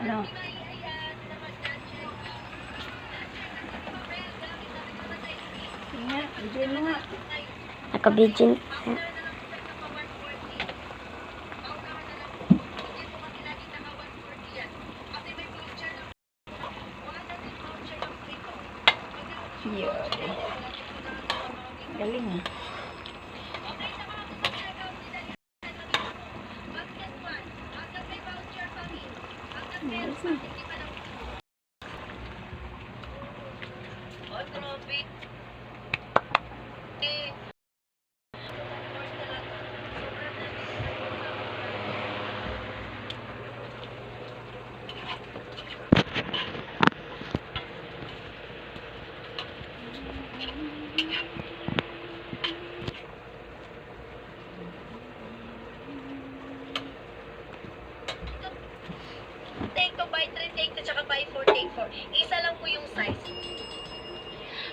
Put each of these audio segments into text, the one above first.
Ano? Nga, bigyan mo nga. Nakabidyo. Yeah. Galing ah. Nice na. Take 2 by 3, take 2, tsaka by 4, take 4. Isa lang po yung size.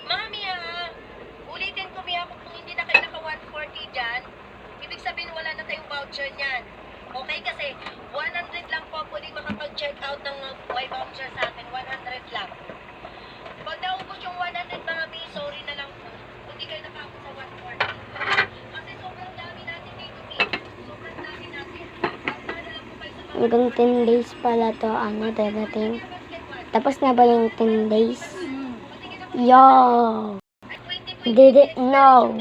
Mami ulitin ko Mia kung hindi na kayo naka 140 dyan, ibig sabihin wala na tayong voucher niyan. Okay, kasi 100 lang po pwede makapag-check out ng may voucher sa akin. 100 lang. Pag naubos yung 100 mga mi, sorry na lang po. Hindi kayo nakapos sa 140. Kasi sobrang dami natin dito, mi. Sobrang dami natin. Para lang po kayo sa mga Hanggang 10 days pala to, darating. Tapos na ba yung 10 days? Yo! Didn't know.